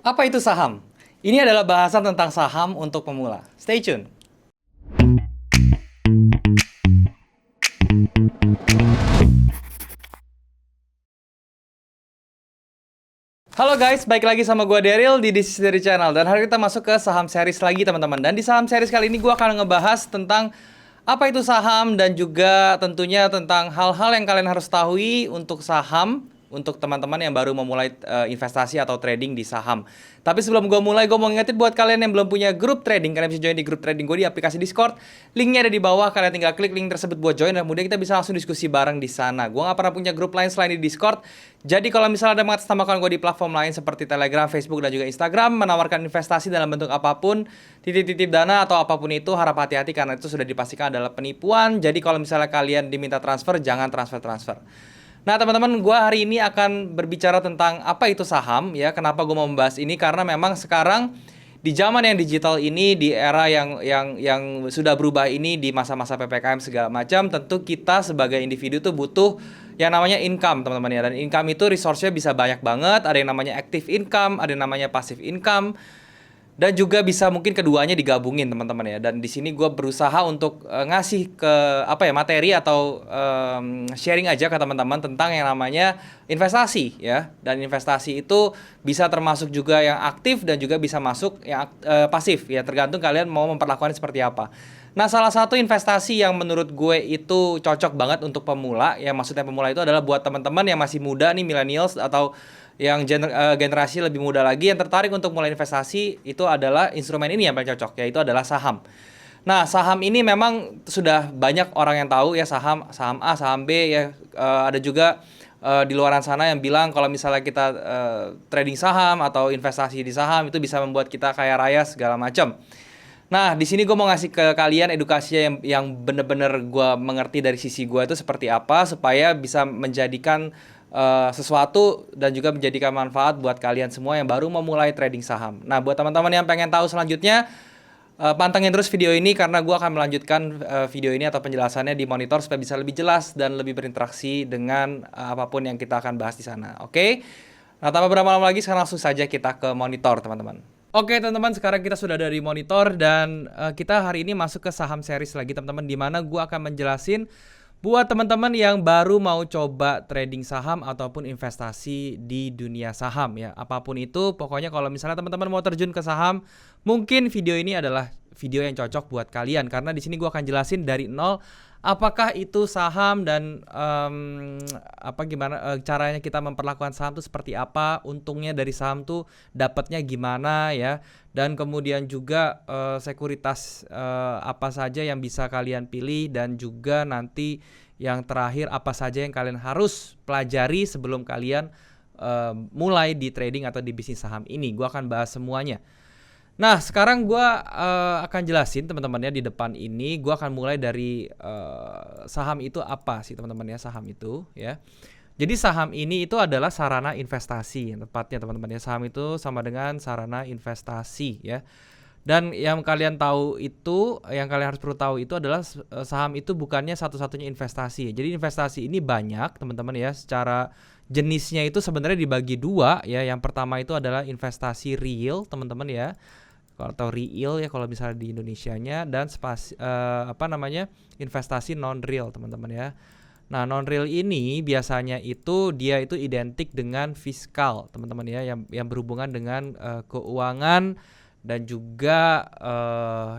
Apa itu saham? Ini adalah bahasan tentang saham untuk pemula. Stay tune. Halo guys, balik lagi sama gue Daryl di This is Daryl Channel. Dan hari kita masuk ke saham series lagi teman-teman. Dan di saham series kali ini gue akan ngebahas tentang apa itu saham dan juga tentunya tentang hal-hal yang kalian harus tahu untuk saham untuk teman-teman yang baru memulai investasi atau trading di saham. Tapi sebelum gue mulai, gue mau ngingetin buat kalian yang belum punya grup trading, kalian bisa join di grup trading gue di aplikasi Discord. Linknya ada di bawah, kalian tinggal klik link tersebut buat join dan kemudian kita bisa langsung diskusi bareng di sana. Gue nggak pernah punya grup lain selain di Discord. Jadi kalau misalnya ada mengatasnamakan gue di platform lain seperti Telegram, Facebook, dan juga Instagram menawarkan investasi dalam bentuk apapun, titip-titip dana atau apapun itu, harap hati-hati karena itu sudah dipastikan adalah penipuan. Jadi kalau misalnya kalian diminta transfer, jangan transfer-transfer. Nah teman-teman, gue hari ini akan berbicara tentang apa itu saham ya. Kenapa gue mau membahas ini? Karena memang sekarang di zaman yang digital ini, di era yang sudah berubah ini, di masa-masa PPKM segala macam, tentu kita sebagai individu tuh butuh yang namanya income teman-teman ya. Dan income itu resource-nya bisa banyak banget. Ada yang namanya active income, ada yang namanya passive income. Dan juga bisa mungkin keduanya digabungin teman-teman ya. Dan di sini gue berusaha untuk ngasih ke materi atau sharing aja ke teman-teman tentang yang namanya investasi ya. Dan investasi itu bisa termasuk juga yang aktif dan juga bisa masuk yang pasif ya. Tergantung kalian mau memperlakukannya seperti apa. Nah, salah satu investasi yang menurut gue itu cocok banget untuk pemula, ya maksudnya pemula itu adalah buat teman-teman yang masih muda nih, millennials atau yang generasi lebih muda lagi yang tertarik untuk mulai investasi, itu adalah instrumen ini yang paling cocok, yaitu adalah saham. Nah, saham ini memang sudah banyak orang yang tahu ya, saham A, saham B ya. Ada juga di luaran sana yang bilang kalau misalnya kita trading saham atau investasi di saham itu bisa membuat kita kaya raya segala macam. Nah, di sini gue mau ngasih ke kalian edukasi yang bener-bener gue mengerti dari sisi gue itu seperti apa supaya bisa menjadikan sesuatu dan juga menjadikan manfaat buat kalian semua yang baru memulai trading saham. Nah, buat teman-teman yang pengen tahu selanjutnya, pantengin terus video ini karena gue akan melanjutkan video ini atau penjelasannya di monitor supaya bisa lebih jelas dan lebih berinteraksi dengan apapun yang kita akan bahas di sana. Oke? Nah, tanpa berlama-lama lagi, sekarang langsung saja kita ke monitor, teman-teman. Oke teman-teman, sekarang kita sudah dari monitor dan kita hari ini masuk ke saham series lagi teman-teman, di mana gue akan menjelasin buat teman-teman yang baru mau coba trading saham ataupun investasi di dunia saham ya. Apapun itu, pokoknya kalau misalnya teman-teman mau terjun ke saham, mungkin video ini adalah video yang cocok buat kalian karena di sini gue akan jelasin dari nol apakah itu saham dan gimana caranya kita memperlakukan saham itu seperti apa, untungnya dari saham tuh dapatnya gimana ya, dan kemudian juga sekuritas apa saja yang bisa kalian pilih, dan juga nanti yang terakhir apa saja yang kalian harus pelajari sebelum kalian mulai di trading atau di bisnis saham ini. Gue akan bahas semuanya. Nah, sekarang gue akan jelasin teman-teman ya, di depan ini gue akan mulai dari saham itu apa sih teman-teman ya, saham itu ya. Jadi saham ini itu adalah sarana investasi, tepatnya teman-teman ya. Saham itu sama dengan sarana investasi ya. Dan yang kalian tahu itu, yang kalian harus perlu tahu itu adalah saham itu bukannya satu-satunya investasi. Jadi investasi ini banyak teman-teman ya. Secara jenisnya itu sebenarnya dibagi dua ya. Yang pertama itu adalah investasi real teman-teman ya, atau real ya kalau misalnya di Indonesianya, dan investasi non real teman-teman ya. Nah, non real ini biasanya itu dia itu identik dengan fiskal teman-teman ya, yang berhubungan dengan keuangan dan juga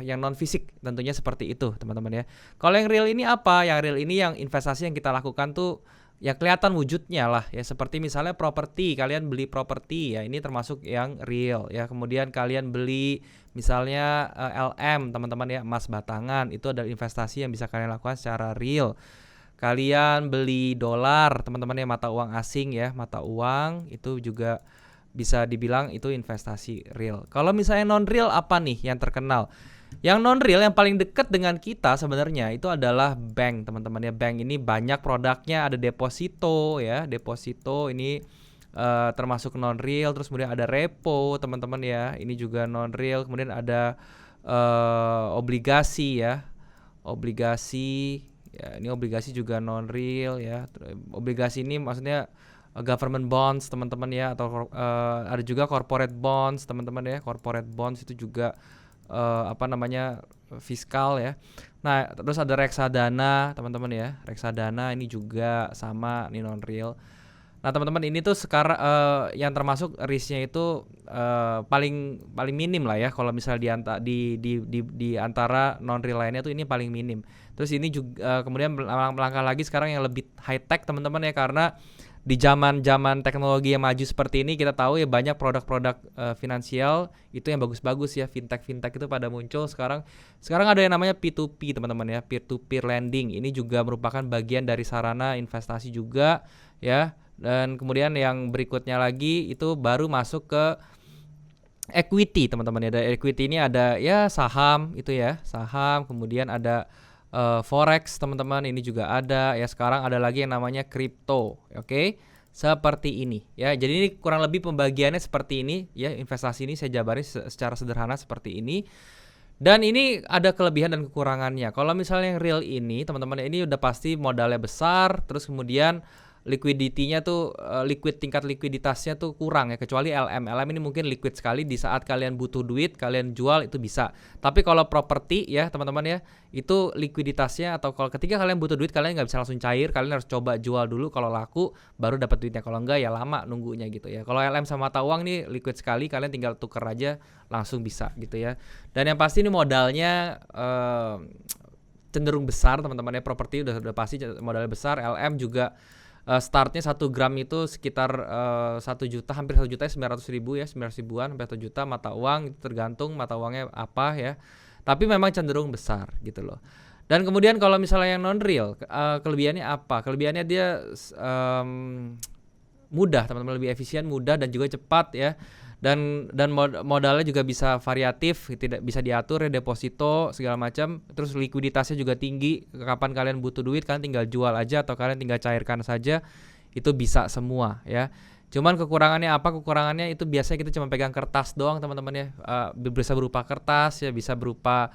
yang non fisik tentunya seperti itu teman-teman ya. Kalau yang real ini apa? Yang real ini yang investasi yang kita lakukan tuh ya kelihatan wujudnya lah ya, seperti misalnya properti, kalian beli properti ya, ini termasuk yang real ya. Kemudian kalian beli misalnya LM teman-teman ya, emas batangan, itu adalah investasi yang bisa kalian lakukan secara real. Kalian beli dolar teman-teman ya, mata uang asing ya, mata uang itu juga bisa dibilang itu investasi real. Kalau misalnya non real apa nih yang terkenal? Yang non real yang paling dekat dengan kita sebenarnya itu adalah bank teman-teman ya. Bank ini banyak produknya, ada deposito ya. Deposito ini termasuk non real. Terus kemudian ada repo teman-teman ya, ini juga non real. Kemudian ada obligasi ya. Obligasi ya, ini obligasi juga non real ya. Obligasi ini maksudnya government bonds teman-teman ya, atau ada juga corporate bonds teman-teman ya. Corporate bonds itu juga apa namanya, fiskal ya. Nah, terus ada reksadana teman-teman ya. Reksadana ini juga sama, ini non real. Nah, teman-teman, ini tuh sekarang yang termasuk risknya itu paling minim lah ya. Kalau misal di antara non real lainnya tuh ini paling minim. Terus ini juga kemudian melangkah lagi sekarang yang lebih high tech teman-teman ya, karena di zaman teknologi yang maju seperti ini kita tahu ya banyak produk-produk finansial itu yang bagus-bagus ya, fintech itu pada muncul sekarang. Sekarang ada yang namanya P2P teman-teman ya, peer to peer lending. Ini juga merupakan bagian dari sarana investasi juga ya. Dan kemudian yang berikutnya lagi itu baru masuk ke equity teman-teman ya. Dari equity ini ada ya saham itu ya, saham, kemudian ada forex teman-teman, ini juga ada ya. Sekarang ada lagi yang namanya crypto, oke? Seperti ini ya. Jadi ini kurang lebih pembagiannya seperti ini ya. Investasi ini saya jabarin secara sederhana seperti ini. Dan ini ada kelebihan dan kekurangannya. Kalau misalnya yang real ini teman-teman, ini udah pasti modalnya besar, terus kemudian liquidity-nya tuh tingkat likuiditasnya tuh kurang ya, kecuali LM ini mungkin liquid sekali, di saat kalian butuh duit kalian jual itu bisa. Tapi kalau properti ya teman-teman ya, itu likuiditasnya, atau kalau ketika kalian butuh duit kalian nggak bisa langsung cair, kalian harus coba jual dulu, kalau laku baru dapat duitnya, kalau enggak ya lama nunggunya gitu ya. Kalau LM sama mata uang nih liquid sekali, kalian tinggal tuker aja langsung bisa gitu ya. Dan yang pasti ini modalnya cenderung besar teman-teman ya. Properti udah pasti modalnya besar. LM juga startnya 1 gram itu sekitar 1 juta, hampir 1 juta, 900 ribu ya, 900 ribuan sampai 1 juta mata uang, itu tergantung mata uangnya apa ya. Tapi memang cenderung besar gitu loh. Dan kemudian kalau misalnya yang non real, kelebihannya apa? Kelebihannya dia mudah teman-teman, lebih efisien, mudah, dan juga cepat ya. Dan modalnya juga bisa variatif, tidak bisa diatur ya, deposito segala macam. Terus likuiditasnya juga tinggi, kapan kalian butuh duit kalian tinggal jual aja atau kalian tinggal cairkan saja, itu bisa semua ya. Cuman kekurangannya apa? Kekurangannya itu biasanya kita cuma pegang kertas doang teman-teman ya. Bisa berupa kertas ya, bisa berupa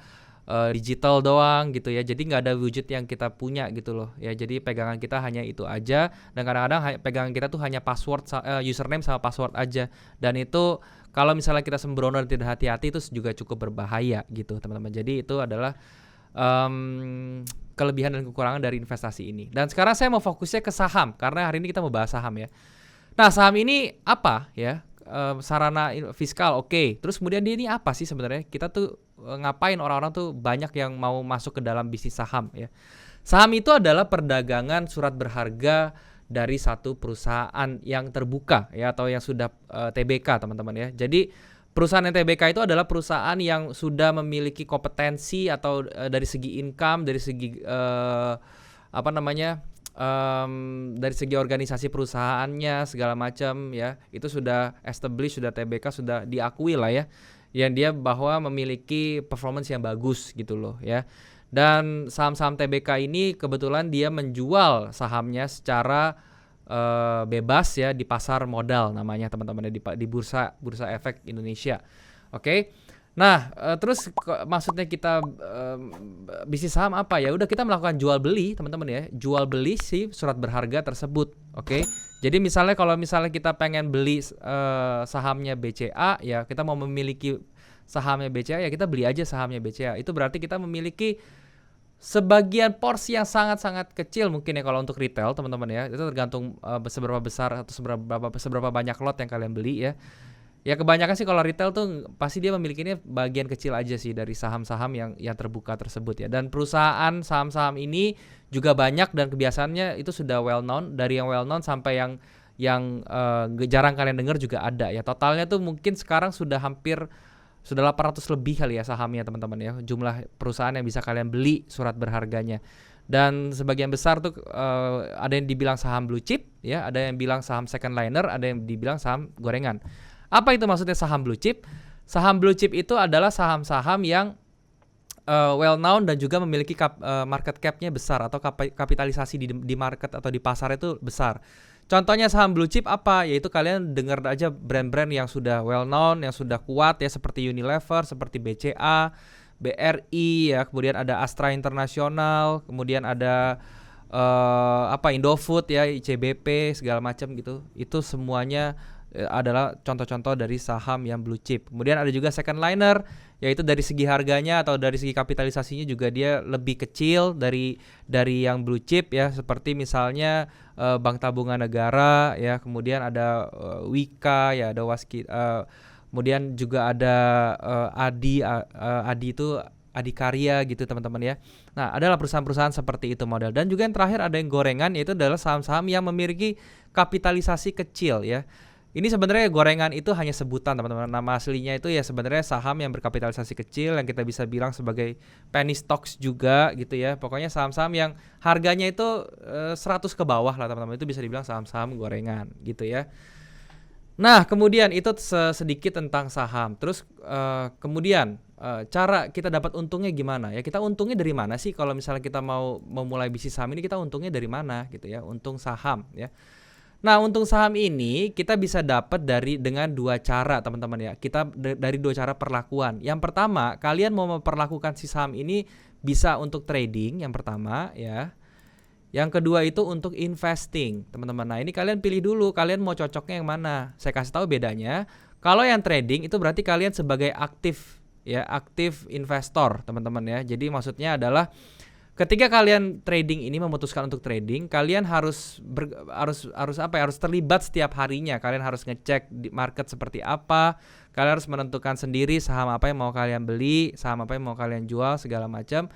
digital doang gitu ya. Jadi nggak ada wujud yang kita punya gitu loh ya. Jadi pegangan kita hanya itu aja, dan kadang-kadang pegangan kita tuh hanya password, username sama password aja. Dan itu kalau misalnya kita sembrono dan tidak hati-hati itu juga cukup berbahaya gitu teman-teman. Jadi itu adalah kelebihan dan kekurangan dari investasi ini. Dan sekarang saya mau fokusnya ke saham, karena hari ini kita mau bahas saham ya. Nah, saham ini apa ya? Sarana fiskal, oke. Terus kemudian dia ini apa sih sebenarnya? Kita tuh ngapain orang-orang tuh banyak yang mau masuk ke dalam bisnis saham ya. Saham itu adalah perdagangan surat berharga dari satu perusahaan yang terbuka ya, atau yang sudah TBK teman-teman ya. Jadi perusahaan yang TBK itu adalah perusahaan yang sudah memiliki kompetensi atau dari segi income, dari segi dari segi organisasi perusahaannya segala macam ya, itu sudah established, sudah TBK, sudah diakui lah ya, yang dia bahwa memiliki performance yang bagus gitu loh ya. Dan saham-saham TBK ini kebetulan dia menjual sahamnya secara bebas ya di pasar modal, namanya teman-teman, di bursa efek Indonesia. Oke. Nah, terus maksudnya kita bisnis saham apa ya? Udah, kita melakukan jual beli teman-teman ya, jual beli si surat berharga tersebut. Oke. Jadi misalnya kalau kita pengen beli sahamnya BCA ya, kita mau memiliki sahamnya BCA ya, kita beli aja sahamnya BCA. Itu berarti kita memiliki sebagian porsi yang sangat-sangat kecil mungkin ya kalau untuk retail teman-teman ya. Itu tergantung seberapa besar atau seberapa banyak lot yang kalian beli ya. Ya kebanyakan sih kalau retail tuh pasti dia memilikinya bagian kecil aja sih dari saham-saham yang terbuka tersebut ya. Dan perusahaan saham-saham ini juga banyak, dan kebiasaannya itu sudah well known, dari yang well known sampai yang jarang kalian dengar juga ada ya. Totalnya tuh mungkin sekarang sudah 800 lebih kali ya sahamnya teman-teman ya, jumlah perusahaan yang bisa kalian beli surat berharganya. Dan sebagian besar tuh ada yang dibilang saham blue chip ya, ada yang bilang saham second liner, ada yang dibilang saham gorengan. Apa itu maksudnya saham blue chip? Saham blue chip itu adalah saham-saham yang well known dan juga memiliki market cap-nya besar, atau kapitalisasi di market atau di pasar itu besar. Contohnya saham blue chip apa? Yaitu kalian dengar aja brand-brand yang sudah well known, yang sudah kuat ya, seperti Unilever, seperti BCA, BRI ya, kemudian ada Astra International, kemudian ada Indofood ya, ICBP segala macam gitu. Itu semuanya adalah contoh-contoh dari saham yang blue chip. Kemudian ada juga second liner, yaitu dari segi harganya atau dari segi kapitalisasinya juga dia lebih kecil dari yang blue chip ya, seperti misalnya Bank Tabungan Negara ya, kemudian ada Wika ya, ada kemudian juga ada Adi itu Adikarya gitu teman-teman ya. Nah, adalah perusahaan-perusahaan seperti itu model. Dan juga yang terakhir ada yang gorengan, yaitu adalah saham-saham yang memiliki kapitalisasi kecil ya. Ini sebenarnya gorengan itu hanya sebutan teman-teman. Nama aslinya itu ya sebenarnya saham yang berkapitalisasi kecil yang kita bisa bilang sebagai penny stocks juga gitu ya. Pokoknya saham-saham yang harganya itu 100 ke bawah lah teman-teman. Itu bisa dibilang saham-saham gorengan gitu ya. Nah, kemudian itu sedikit tentang saham. Terus kemudian cara kita dapat untungnya gimana? Ya kita untungnya dari mana sih kalau misalnya kita mau memulai bisnis saham ini, kita untungnya dari mana gitu ya? Untung saham ya. Nah, untung saham ini kita bisa dapat dengan dua cara teman-teman ya. Kita dari dua cara perlakuan. Yang pertama, kalian mau memperlakukan si saham ini bisa untuk trading yang pertama ya. Yang kedua itu untuk investing teman-teman. Nah, ini kalian pilih dulu, kalian mau cocoknya yang mana. Saya kasih tahu bedanya. Kalau yang trading itu berarti kalian sebagai aktif investor teman-teman ya. Jadi maksudnya adalah ketika kalian trading ini memutuskan untuk trading, kalian harus terlibat setiap harinya. Kalian harus ngecek di market seperti apa. Kalian harus menentukan sendiri saham apa yang mau kalian beli, saham apa yang mau kalian jual segala macam.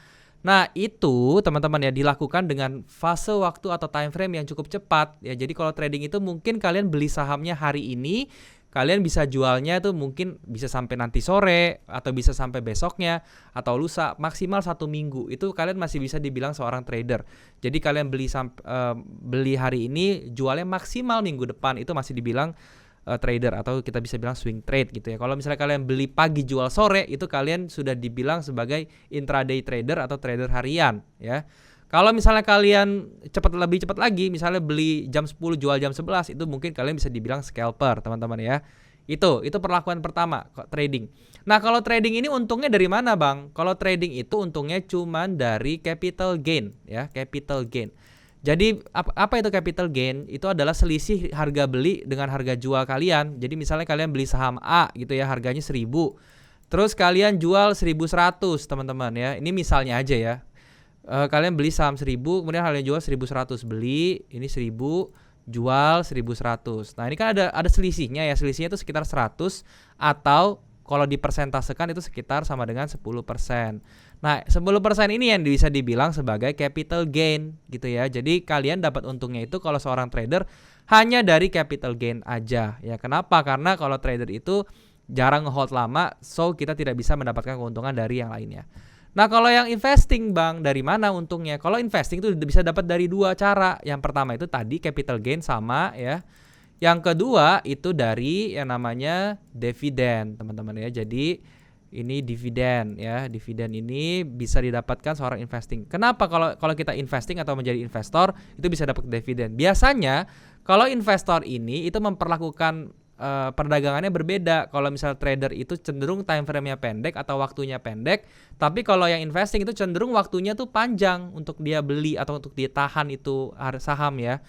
Nah, itu teman-teman ya dilakukan dengan fase waktu atau time frame yang cukup cepat ya. Jadi kalau trading itu mungkin kalian beli sahamnya hari ini, kalian bisa jualnya tuh mungkin bisa sampai nanti sore atau bisa sampai besoknya atau lusa, maksimal 1 minggu. Itu kalian masih bisa dibilang seorang trader. Jadi kalian beli hari ini, jualnya maksimal minggu depan, itu masih dibilang trader atau kita bisa bilang swing trade gitu ya. Kalau misalnya kalian beli pagi jual sore, itu kalian sudah dibilang sebagai intraday trader atau trader harian ya. Kalau misalnya kalian lebih cepat lagi, misalnya beli jam 10 jual jam 11, itu mungkin kalian bisa dibilang scalper teman-teman ya. Itu perlakuan pertama trading. Nah, kalau trading ini untungnya dari mana Bang? Kalau trading itu untungnya cuman dari capital gain ya, capital gain. Jadi apa itu capital gain? Itu adalah selisih harga beli dengan harga jual kalian. Jadi misalnya kalian beli saham A gitu ya, harganya 1.000. Terus kalian jual 1.100 teman-teman ya. Ini misalnya aja ya. Kalian beli saham 1.000, kemudian kalian jual 1.100. Beli ini 1.000, jual 1.100. Nah, ini kan ada selisihnya ya. Selisihnya itu sekitar 100 atau kalau dipersentasekan itu sekitar sama dengan 10%. Nah, 10% ini yang bisa dibilang sebagai capital gain gitu ya. Jadi kalian dapat untungnya itu kalau seorang trader hanya dari capital gain aja. Ya, kenapa? Karena kalau trader itu jarang nge-hold lama, so kita tidak bisa mendapatkan keuntungan dari yang lainnya. Nah, kalau yang investing Bang, dari mana untungnya? Kalau investing itu bisa dapat dari dua cara. Yang pertama itu tadi capital gain sama ya. Yang kedua itu dari yang namanya dividen, teman-teman ya. Jadi ini dividen ya. Dividen ini bisa didapatkan seorang investing. Kenapa kalau kita investing atau menjadi investor itu bisa dapat dividen? Biasanya kalau investor ini itu memperlakukan perdagangannya berbeda. Kalau misal trader itu cenderung time frame-nya pendek atau waktunya pendek, tapi kalau yang investing itu cenderung waktunya tuh panjang untuk dia beli atau untuk dia tahan itu saham ya.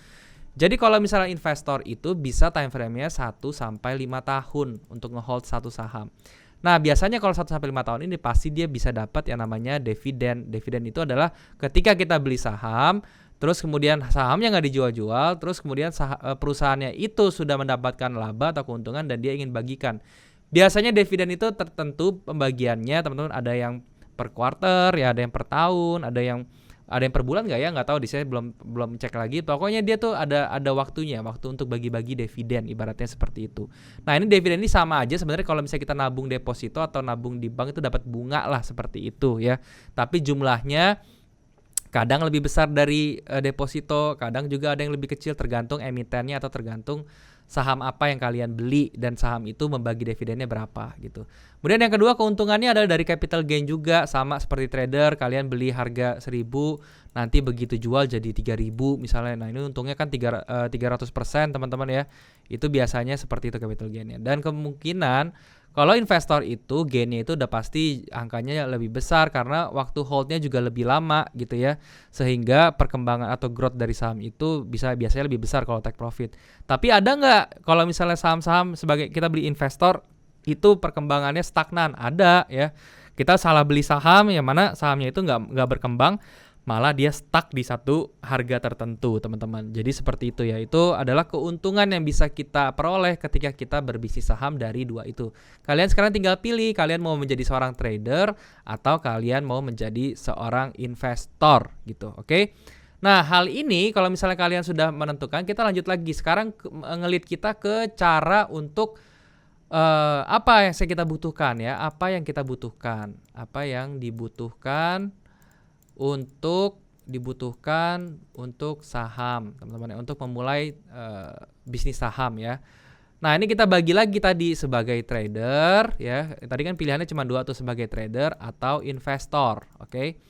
Jadi kalau misalnya investor itu bisa time frame-nya 1 sampai 5 tahun untuk nge-hold satu saham. Nah, biasanya kalau 1 sampai 5 tahun ini pasti dia bisa dapat yang namanya dividen. Dividen itu adalah ketika kita beli saham, terus kemudian sahamnya nggak dijual-jual, terus kemudian perusahaannya itu sudah mendapatkan laba atau keuntungan dan dia ingin bagikan. Biasanya dividen itu tertentu pembagiannya, teman-teman, ada yang per quarter ya, ada yang per tahun, ada yang per bulan nggak tahu, di saya belum cek lagi. Pokoknya dia tuh ada waktu untuk bagi-bagi dividen, ibaratnya seperti itu. Nah, ini dividen ini sama aja sebenarnya kalau misalnya kita nabung deposito atau nabung di bank itu dapat bunga lah seperti itu ya. Tapi jumlahnya kadang lebih besar dari deposito, kadang juga ada yang lebih kecil, tergantung emitennya atau tergantung saham apa yang kalian beli dan saham itu membagi dividennya berapa gitu. Kemudian yang kedua, keuntungannya adalah dari capital gain juga, sama seperti trader. Kalian beli harga 1.000, nanti begitu jual jadi 3.000 misalnya. Nah, ini untungnya kan 300% teman-teman ya. Itu biasanya seperti itu capital gainnya. Dan kemungkinan Kalau investor itu gainnya itu udah pasti angkanya lebih besar karena waktu holdnya juga lebih lama gitu ya, sehingga perkembangan atau growth dari saham itu biasanya lebih besar kalau take profit. Tapi ada nggak kalau misalnya saham-saham sebagai kita beli investor itu perkembangannya stagnan? Ada ya. Kita salah beli saham yang mana sahamnya itu nggak berkembang, malah dia stuck di satu harga tertentu, teman-teman. Jadi seperti itu ya. Itu adalah keuntungan yang bisa kita peroleh ketika kita berbisnis saham dari dua itu. Kalian sekarang tinggal pilih, kalian mau menjadi seorang trader atau kalian mau menjadi seorang investor gitu, oke? Nah, hal ini kalau misalnya kalian sudah menentukan, kita lanjut lagi. Sekarang ngelit kita ke cara untuk apa yang kita butuhkan ya? Apa yang kita butuhkan? Apa yang dibutuhkan untuk saham, teman-teman ya, untuk memulai bisnis saham ya. Nah, ini kita bagi lagi tadi sebagai trader ya. Tadi kan pilihannya cuma 2 tuh, sebagai trader atau investor, oke?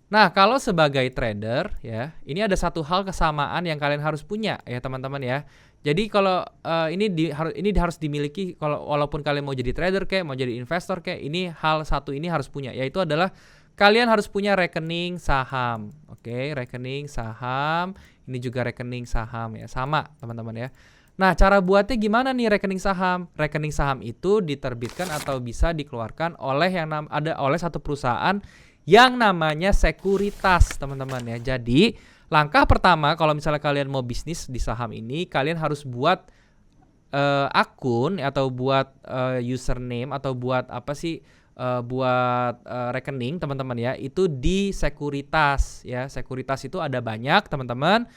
Nah, kalau sebagai trader ya, ini ada satu hal kesamaan yang kalian harus punya ya, teman-teman ya. Jadi kalau ini harus dimiliki kalau walaupun kalian mau jadi trader kayak mau jadi investor kayak, ini hal satu ini harus punya, yaitu adalah kalian harus punya rekening saham. Oke, rekening saham. Ini juga rekening saham ya. Sama, teman-teman ya. Nah, cara buatnya gimana nih rekening saham? Rekening saham itu diterbitkan atau bisa dikeluarkan oleh oleh satu perusahaan yang namanya sekuritas, teman-teman ya. Jadi, langkah pertama kalau misalnya kalian mau bisnis di saham ini, kalian harus buat akun atau buat username atau buat rekening, teman-teman ya, itu di sekuritas ya. Sekuritas itu ada banyak, teman-teman.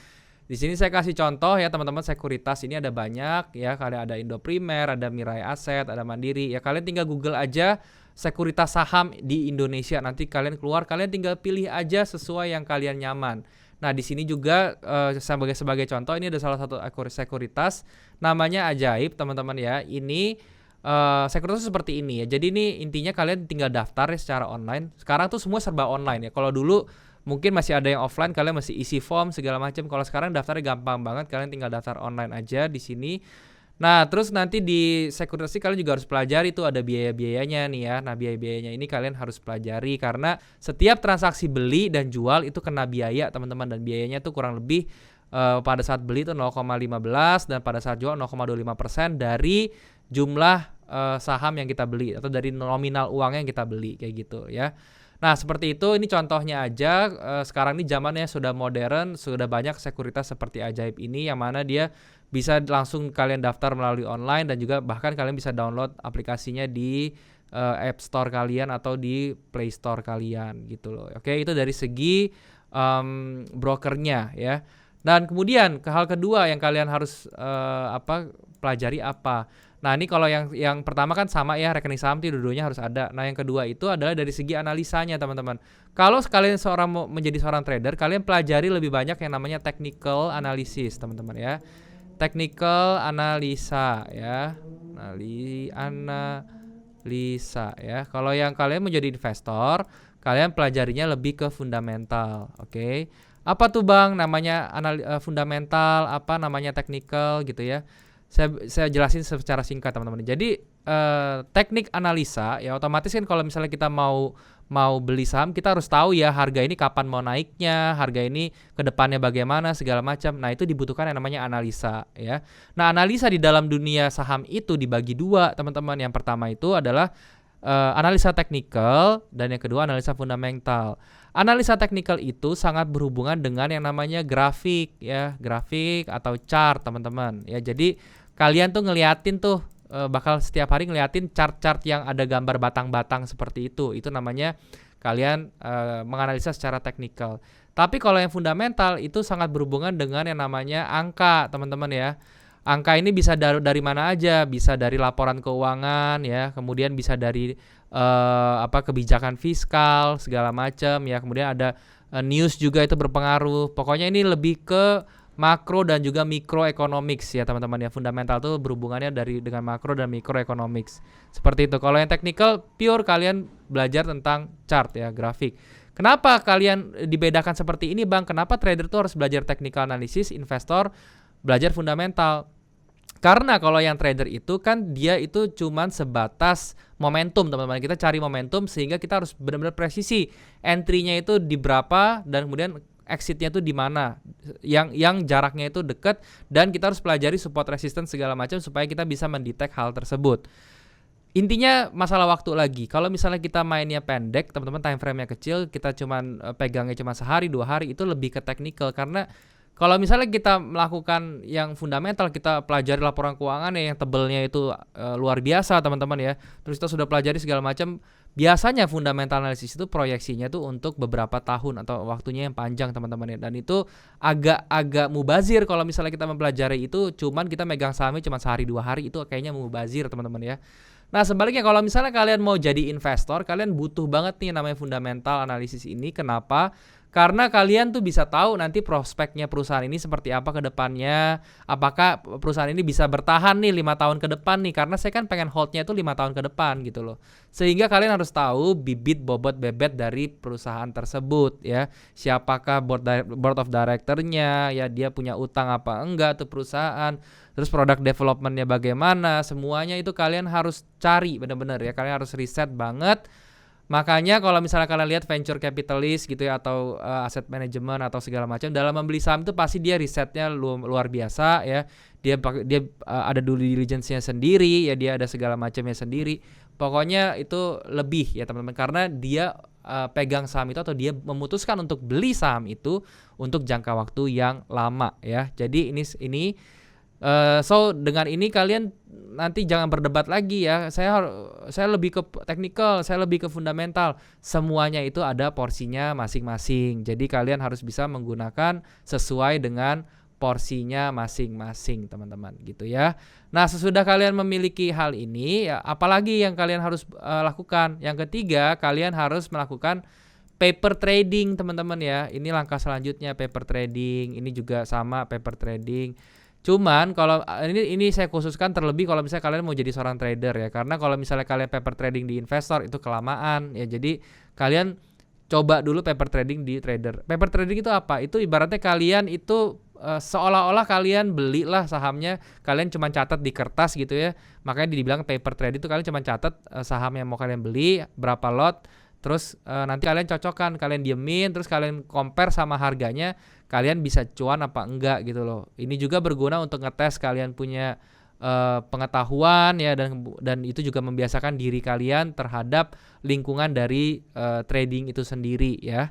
Di sini saya kasih contoh ya, teman-teman. Sekuritas ini ada banyak ya. Kalian ada Indo Primer, ada Mirai Asset, ada Mandiri ya. Kalian tinggal Google aja sekuritas saham di Indonesia. Nanti kalian keluar, kalian tinggal pilih aja sesuai yang kalian nyaman. Nah, di sini juga sebagai contoh, ini ada salah satu sekuritas namanya Ajaib, teman-teman ya. Ini sekuritas seperti ini ya. Jadi ini intinya kalian tinggal daftar ya secara online. Sekarang tuh semua serba online ya. Kalau dulu mungkin masih ada yang offline, kalian masih isi form segala macam. Kalau sekarang daftarnya gampang banget, kalian tinggal daftar online aja di sini. Nah, terus nanti di sekuritas kalian juga harus pelajari tuh ada biaya-biayanya nih ya. Nah, biaya-biayanya ini kalian harus pelajari karena setiap transaksi beli dan jual itu kena biaya, teman-teman, dan biayanya tuh kurang lebih pada saat beli itu 0,15 dan pada saat jual 0,25% dari jumlah saham yang kita beli atau dari nominal uangnya yang kita beli kayak gitu ya. Nah, seperti itu, ini contohnya aja. Sekarang ini zamannya sudah modern, sudah banyak sekuritas seperti Ajaib ini yang mana dia bisa langsung kalian daftar melalui online dan juga bahkan kalian bisa download aplikasinya di App Store kalian atau di Play Store kalian gitu loh. Oke, itu dari segi brokernya ya. Dan kemudian hal kedua yang kalian harus pelajari apa? Nah, ini kalau yang pertama kan sama ya, rekening saham itu dua-duanya harus ada. Nah, yang kedua itu adalah dari segi analisanya, teman-teman. Kalau kalian mau menjadi seorang trader, kalian pelajari lebih banyak yang namanya technical analysis, teman-teman ya. Technical analisa ya. Analisa ya. Kalau yang kalian menjadi investor, kalian pelajarinya lebih ke fundamental, oke? Apa tuh Bang namanya fundamental, apa namanya technical gitu ya. Saya jelasin secara singkat, teman-teman. Jadi teknik analisa ya, otomatis kan kalau misalnya kita mau beli saham, kita harus tahu ya harga ini kapan mau naiknya, harga ini ke depannya bagaimana segala macam. Nah, itu dibutuhkan yang namanya analisa ya. Nah, analisa di dalam dunia saham itu dibagi dua, teman-teman. Yang pertama itu adalah analisa teknikal dan yang kedua analisa fundamental. Analisa teknikal itu sangat berhubungan dengan yang namanya grafik ya, grafik atau chart, teman-teman. Ya, jadi kalian tuh ngeliatin tuh bakal setiap hari ngeliatin chart-chart yang ada gambar batang-batang seperti itu. Itu namanya kalian menganalisa secara teknikal. Tapi kalau yang fundamental itu sangat berhubungan dengan yang namanya angka, teman-teman ya. Angka ini bisa dari mana aja, bisa dari laporan keuangan ya, kemudian bisa dari kebijakan fiskal segala macam ya, kemudian ada news juga itu berpengaruh. Pokoknya ini lebih ke makro dan juga microeconomics ya, teman-teman ya. Fundamental tuh berhubungannya dengan makro dan microeconomics. Seperti itu. Kalau yang technical pure kalian belajar tentang chart ya, grafik. Kenapa kalian dibedakan seperti ini, Bang? Kenapa trader tuh harus belajar technical analysis, investor belajar fundamental? Karena kalau yang trader itu kan dia itu cuman sebatas momentum, teman-teman. Kita cari momentum sehingga kita harus benar-benar presisi. Entry-nya itu di berapa dan kemudian exit-nya itu di mana. Yang jaraknya itu dekat dan kita harus pelajari support resistance segala macam supaya kita bisa mendetek hal tersebut. Intinya masalah waktu lagi. Kalau misalnya kita mainnya pendek, teman-teman time frame-nya kecil, kita cuman pegangnya cuma sehari, 2 hari, itu lebih ke technical. Karena kalau misalnya kita melakukan yang fundamental, kita pelajari laporan keuangan yang tebelnya itu luar biasa teman-teman ya. Terus kita sudah pelajari segala macam. Biasanya fundamental analisis itu proyeksinya tuh untuk beberapa tahun atau waktunya yang panjang teman-teman ya. Dan itu agak mubazir kalau misalnya kita mempelajari itu, cuman kita megang sahamnya cuma sehari 2 hari, itu kayaknya mubazir teman-teman ya. Nah sebaliknya kalau misalnya kalian mau jadi investor, kalian butuh banget nih namanya fundamental analisis ini. Kenapa? Karena kalian tuh bisa tahu nanti prospeknya perusahaan ini seperti apa ke depannya. Apakah perusahaan ini bisa bertahan nih 5 tahun ke depan nih. Karena saya kan pengen holdnya itu 5 tahun ke depan gitu loh. Sehingga kalian harus tahu bibit bobot bebet dari perusahaan tersebut ya. Siapakah board of directornya ya, dia punya utang apa enggak tuh perusahaan. Terus produk developmentnya bagaimana. Semuanya itu kalian harus cari benar-benar ya. Kalian harus riset banget. Makanya kalau misalnya kalian lihat venture capitalist gitu ya, atau asset management atau segala macam, dalam membeli saham itu pasti dia risetnya luar biasa ya. Dia ada due diligence-nya sendiri ya, dia ada segala macamnya sendiri. Pokoknya itu lebih ya teman-teman, karena dia pegang saham itu atau dia memutuskan untuk beli saham itu untuk jangka waktu yang lama ya. Jadi ini so dengan ini kalian nanti jangan berdebat lagi ya. Saya lebih ke technical, saya lebih ke fundamental. Semuanya itu ada porsinya masing-masing. Jadi kalian harus bisa menggunakan sesuai dengan porsinya masing-masing, teman-teman, gitu ya. Nah, sesudah kalian memiliki hal ini, ya apalagi yang kalian harus lakukan? Yang ketiga, kalian harus melakukan paper trading, teman-teman ya. Ini langkah selanjutnya, paper trading. Ini juga sama, paper trading. Cuman kalau ini saya khususkan terlebih kalau misalnya kalian mau jadi seorang trader ya. Karena kalau misalnya kalian paper trading di investor itu kelamaan ya. Jadi kalian coba dulu paper trading di trader. Paper trading itu apa? Itu ibaratnya kalian itu seolah-olah kalian belilah sahamnya, kalian cuma catat di kertas gitu ya. Makanya dibilang paper trading itu kalian cuma catat saham yang mau kalian beli, berapa lot. Terus nanti kalian cocokkan, kalian diemin, terus kalian compare sama harganya, kalian bisa cuan apa enggak gitu loh. Ini juga berguna untuk ngetes kalian punya pengetahuan ya, dan itu juga membiasakan diri kalian terhadap lingkungan dari trading itu sendiri ya.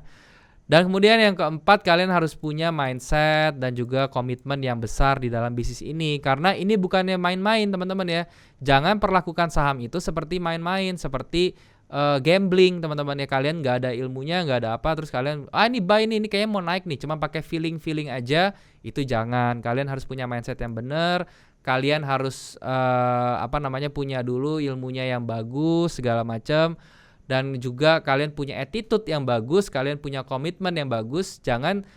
Dan kemudian yang keempat, kalian harus punya mindset dan juga komitmen yang besar di dalam bisnis ini. Karena ini bukannya main-main teman-teman ya. Jangan perlakukan saham itu seperti main-main, seperti gambling teman-teman ya. Kalian nggak ada ilmunya, nggak ada apa, terus kalian ini buy ini kayaknya mau naik nih, cuma pakai feeling aja. Itu jangan. Kalian harus punya mindset yang benar. Kalian harus punya dulu ilmunya yang bagus segala macam. Dan juga kalian punya attitude yang bagus, kalian punya komitmen yang bagus. Jangan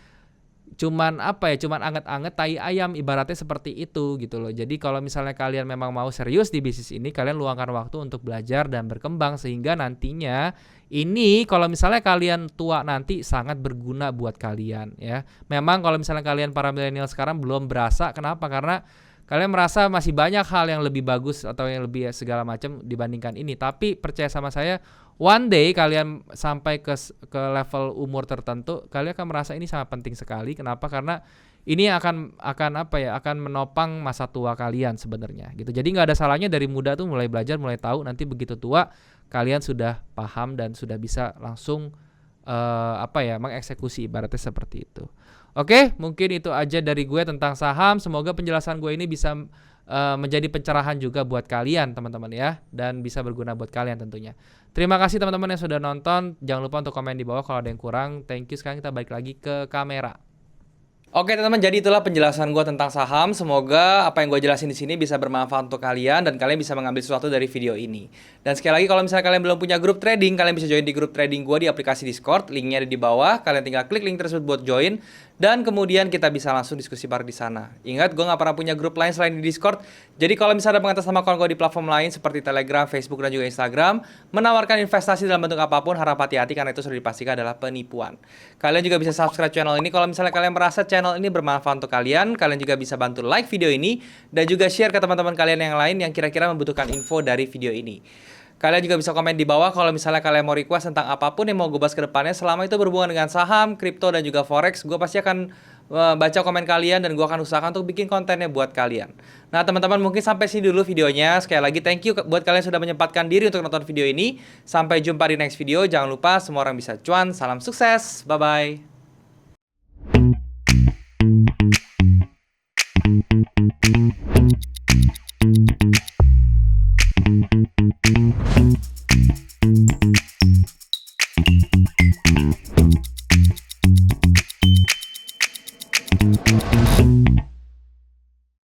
cuman anget-anget tai ayam, ibaratnya seperti itu gitu loh. Jadi kalau misalnya kalian memang mau serius di bisnis ini, kalian luangkan waktu untuk belajar dan berkembang, sehingga nantinya ini kalau misalnya kalian tua nanti sangat berguna buat kalian ya. Memang kalau misalnya kalian para milenial sekarang belum berasa, kenapa? Karena kalian merasa masih banyak hal yang lebih bagus atau yang lebih segala macam dibandingkan ini. Tapi percaya sama saya, one day kalian sampai ke level umur tertentu, kalian akan merasa ini sangat penting sekali. Kenapa? Karena ini akan menopang masa tua kalian sebenarnya gitu. Jadi nggak ada salahnya dari muda tuh mulai belajar, mulai tahu. Nanti begitu tua kalian sudah paham dan sudah bisa langsung mengeksekusi, ibaratnya seperti itu. Oke, mungkin itu aja dari gue tentang saham. Semoga penjelasan gue ini bisa menjadi pencerahan juga buat kalian teman-teman ya, dan bisa berguna buat kalian tentunya. Terima kasih teman-teman yang sudah nonton. Jangan lupa untuk komen di bawah kalau ada yang kurang. Thank you. Sekarang kita balik lagi ke kamera. Oke teman-teman, jadi itulah penjelasan gue tentang saham. Semoga apa yang gue jelasin di sini bisa bermanfaat untuk kalian dan kalian bisa mengambil sesuatu dari video ini. Dan sekali lagi, kalau misalnya kalian belum punya grup trading, kalian bisa join di grup trading gue di aplikasi Discord. Linknya ada di bawah. Kalian tinggal klik link tersebut buat join. Dan kemudian kita bisa langsung diskusi bareng di sana. Ingat, gue nggak pernah punya grup lain selain di Discord. Jadi kalau misalnya ada pengatas sama kawan gue di platform lain seperti Telegram, Facebook, dan juga Instagram, menawarkan investasi dalam bentuk apapun, harap hati-hati karena itu sudah dipastikan adalah penipuan. Kalian juga bisa subscribe channel ini kalau misalnya kalian merasa channel channel ini bermanfaat untuk kalian. Kalian juga bisa bantu like video ini dan juga share ke teman-teman kalian yang lain yang kira-kira membutuhkan info dari video ini. Kalian juga bisa komen di bawah kalau misalnya kalian mau request tentang apapun yang mau gue bahas ke depannya. Selama itu berhubungan dengan saham, kripto, dan juga forex, gue pasti akan baca komen kalian dan gue akan usahakan untuk bikin kontennya buat kalian. Nah teman-teman, mungkin sampai sini dulu videonya. Sekali lagi thank you buat kalian yang sudah menyempatkan diri untuk nonton video ini. Sampai jumpa di next video. Jangan lupa semua orang bisa cuan. Salam sukses. Bye-bye.